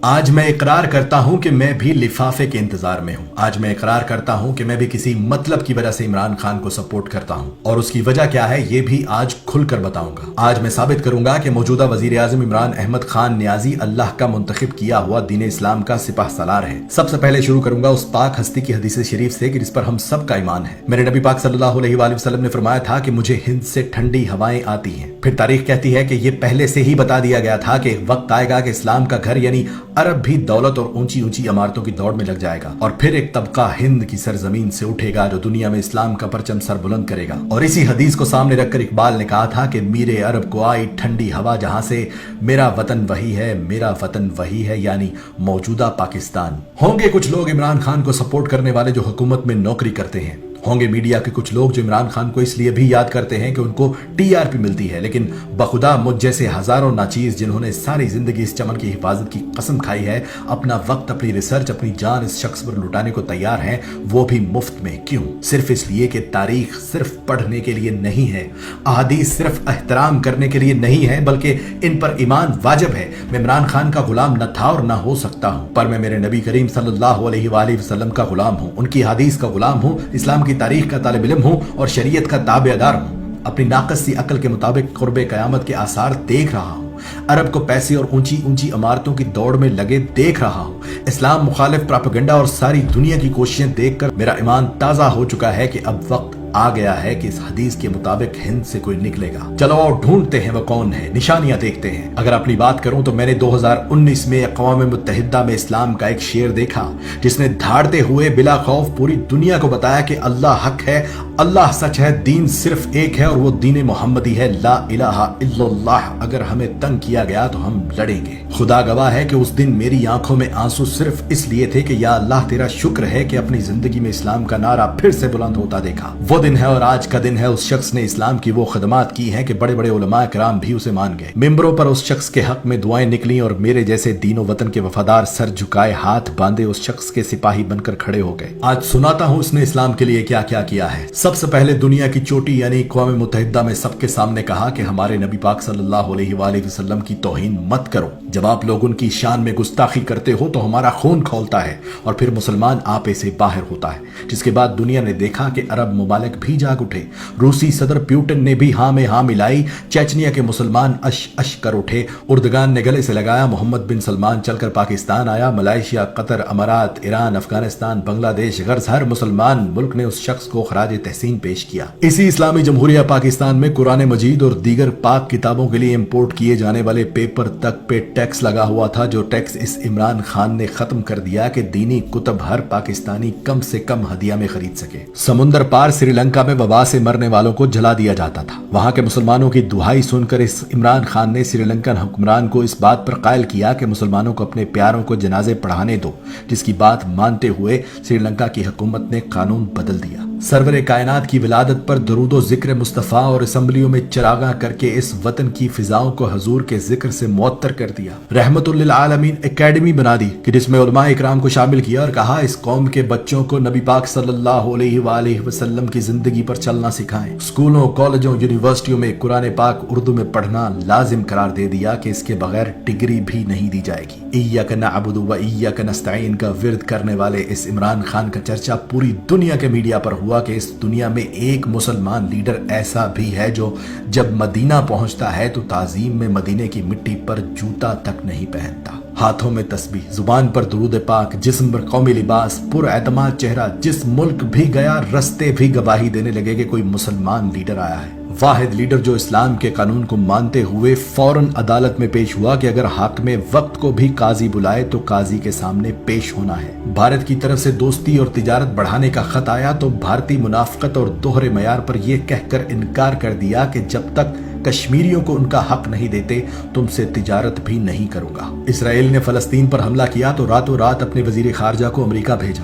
آج میں اقرار کرتا ہوں کہ میں بھی لفافے کے انتظار میں ہوں۔ آج میں اقرار کرتا ہوں کہ میں بھی کسی مطلب کی وجہ سے عمران خان کو سپورٹ کرتا ہوں، اور اس کی وجہ کیا ہے یہ بھی آج کھل کر بتاؤں گا۔ آج میں ثابت کروں گا کہ موجودہ وزیر اعظم عمران احمد خان نیازی اللہ کا منتخب کیا ہوا دین اسلام کا سپہ سالار ہے۔ سب سے پہلے شروع کروں گا اس پاک ہستی کی حدیث شریف سے کہ جس پر ہم سب کا ایمان ہے۔ میرے نبی پاک صلی اللہ علیہ وآلہ وسلم نے فرمایا تھا کہ مجھے ہند سے ٹھنڈی ہوائیں آتی ہیں۔ پھر تاریخ کہتی ہے کہ یہ پہلے سے ہی بتا دیا گیا تھا کہ وقت آئے گا کہ اسلام کا گھر یعنی عرب بھی دولت اور اونچی اونچی عمارتوں کی دوڑ میں لگ جائے گا، اور پھر ایک طبقہ ہند کی سرزمین سے اٹھے گا جو دنیا میں اسلام کا پرچم سر بلند کرے گا۔ اور اسی حدیث کو سامنے رکھ کر اقبال نے کہا تھا کہ میرے عرب کو آئی ٹھنڈی ہوا جہاں سے، میرا وطن وہی ہے، میرا وطن وہی ہے، یعنی موجودہ پاکستان۔ ہوں گے کچھ لوگ عمران خان کو سپورٹ کرنے والے جو حکومت میں نوکری کرتے ہیں، ہوں گے میڈیا کے کچھ لوگ جو عمران خان کو اس لیے بھی یاد کرتے ہیں کہ ان کو ٹی آر پی ملتی ہے، لیکن بخدا مجھ جیسے ہزاروں ناچیز جنہوں نے ساری زندگی اس چمن کی حفاظت کی قسم کھائی ہے، اپنا وقت، اپنی ریسرچ، اپنی جان اس شخص پر لٹانے کو تیار ہیں، وہ بھی مفت میں۔ کیوں؟ صرف اس لیے کہ تاریخ صرف پڑھنے کے لیے نہیں ہے، احادیث صرف احترام کرنے کے لیے نہیں ہے، بلکہ ان پر ایمان واجب ہے۔ میں عمران خان کا غلام نہ تھا اور نہ ہو سکتا ہوں، پر میں میرے نبی کریم صلی اللہ علیہ وآلہ وسلم کا غلام ہوں، ان کی حدیث کا غلام ہوں، اسلام کی تاریخ کا طالب علم ہوں اور شریعت کا تابع دار ہوں۔ اپنی ناقص سی عقل کے مطابق قرب قیامت کے آثار دیکھ رہا ہوں، عرب کو پیسے اور اونچی اونچی عمارتوں کی دوڑ میں لگے دیکھ رہا ہوں، اسلام مخالف پراپیگنڈا اور ساری دنیا کی کوششیں دیکھ کر میرا ایمان تازہ ہو چکا ہے کہ اب وقت آ گیا ہے کہ اس حدیث کے مطابق ہند سے کوئی نکلے گا۔ چلو اور ڈھونڈتے ہیں وہ کون ہے، نشانیاں دیکھتے ہیں۔ اگر اپنی بات کروں تو میں نے 2019 میں اقوام متحدہ میں اسلام کا ایک شعر دیکھا جس نے دھاڑتے ہوئے بلا خوف پوری دنیا کو بتایا کہ اللہ حق ہے، اللہ سچ ہے، دین صرف ایک ہے اور وہ دین محمدی ہے، لا الہ الا اللہ۔ اگر ہمیں تنگ کیا گیا تو ہم لڑیں گے۔ خدا گواہ ہے کہ اس دن میری آنکھوں میں آنسو صرف اس لیے تھے کہ یا اللہ تیرا شکر ہے کہ اپنی زندگی میں اسلام کا نعرہ پھر سے بلند ہوتا دیکھا۔ وہ دن ہے اور آج کا دن ہے اس شخص نے اسلام کی وہ خدمات کی ہیں کہ بڑے بڑے علماء کرام بھی اسے مان گئے۔ ممبروں پر اس شخص کے حق میں دعائیں نکلیں اور میرے جیسے دین و وطن کے وفادار سر جھکائے ہاتھ باندھے اس شخص کے سپاہی بن کر کھڑے ہو گئے۔ آج سناتا ہوں اس نے اسلام کے لیے کیا کیا کیا ہے۔ سب سے پہلے دنیا کی چوٹی یعنی اقوام متحدہ میں سب کے سامنے کہا کہ ہمارے نبی پاک صلی اللہ علیہ وآلہ وسلم کی توہین مت کرو۔ جب آپ لوگ ان کی شان میں گستاخی کرتے ہو تو ہمارا خون کھولتا ہے اور پھر مسلمان آپے سے باہر ہوتا ہے۔ جس کے بعد دنیا نے دیکھا کہ عرب ممالک بھی جاگ اٹھے، روسی صدر پیوٹن نے بھی ہاں میں ہاں ملائی، چیچنیا کے مسلمان اش اش کر اٹھے، اردگان نے گلے سے لگایا، محمد بن سلمان چل کر پاکستان آیا، ملائیشیا، قطر، امارات، ایران، افغانستان، بنگلہ دیش، غرض ہر مسلمان ملک نے اس شخص کو خراج تحسین پیش کیا۔ اسی اسلامی جمہوریہ پاکستان میں قرآن مجید اور دیگر پاک کتابوں کے لیے امپورٹ کیے جانے والے پیپر تک پہ ٹیکس لگا ہوا تھا، جو ٹیکس اس عمران خان نے ختم کر دیا کہ دینی کتب ہر پاکستانی کم سے کم ہدیہ میں خرید سکے۔ سمندر پار سری لنکا میں وبا سے مرنے والوں کو جلا دیا جاتا تھا۔ وہاں کے مسلمانوں کی دہائی سن کر اس عمران خان نے سری لنکن حکمران کو اس بات پر قائل کیا کہ مسلمانوں کو اپنے پیاروں کو جنازے پڑھانے دو، جس کی بات مانتے ہوئے سری لنکا کی حکومت نے قانون بدل دیا۔ سرور کائنات کی ولادت پر درود و ذکر مصطفیٰ اور اسمبلیوں میں چراغاں کر کے اس وطن کی فضاؤں کو حضور کے ذکر سے معطر کر دیا۔ رحمت للعالمین اکیڈمی بنا دی کہ جس میں علماء اکرام کو شامل کیا اور کہا اس قوم کے بچوں کو نبی پاک صلی اللہ علیہ وآلہ وسلم کی زندگی پر چلنا سکھائیں۔ اسکولوں، کالجوں، یونیورسٹیوں میں قرآن پاک اردو میں پڑھنا لازم قرار دے دیا کہ اس کے بغیر ڈگری بھی نہیں دی جائے گی۔ ایاک نعبد و ایاک نستعین کا ورد کرنے والے اس عمران خان کا چرچا پوری دنیا کے میڈیا پر ہوا کہ اس دنیا میں ایک مسلمان لیڈر ایسا بھی ہے جو جب مدینہ پہنچتا ہے تو تعظیم میں مدینے کی مٹی پر جوتا تک نہیں پہنتا۔ ہاتھوں میں تسبیح، زبان پر درود پاک، جسم پر قومی لباس، پر اعتماد چہرہ، جس ملک بھی گیا رستے بھی گواہی دینے لگے کہ کوئی مسلمان لیڈر آیا ہے۔ واحد لیڈر جو اسلام کے قانون کو مانتے ہوئے فوراً عدالت میں پیش ہوا کہ اگر حاکم وقت کو بھی قاضی بلائے تو قاضی کے سامنے پیش ہونا ہے۔ بھارت کی طرف سے دوستی اور تجارت بڑھانے کا خط آیا تو بھارتی منافقت اور دوہرے معیار پر یہ کہہ کر انکار کر دیا کہ جب تک کشمیریوں کو ان کا حق نہیں دیتے تم سے تجارت بھی نہیں کروں گا۔ اسرائیل نے فلسطین پر حملہ کیا تو راتوں رات اپنے وزیر خارجہ کو امریکہ بھیجا۔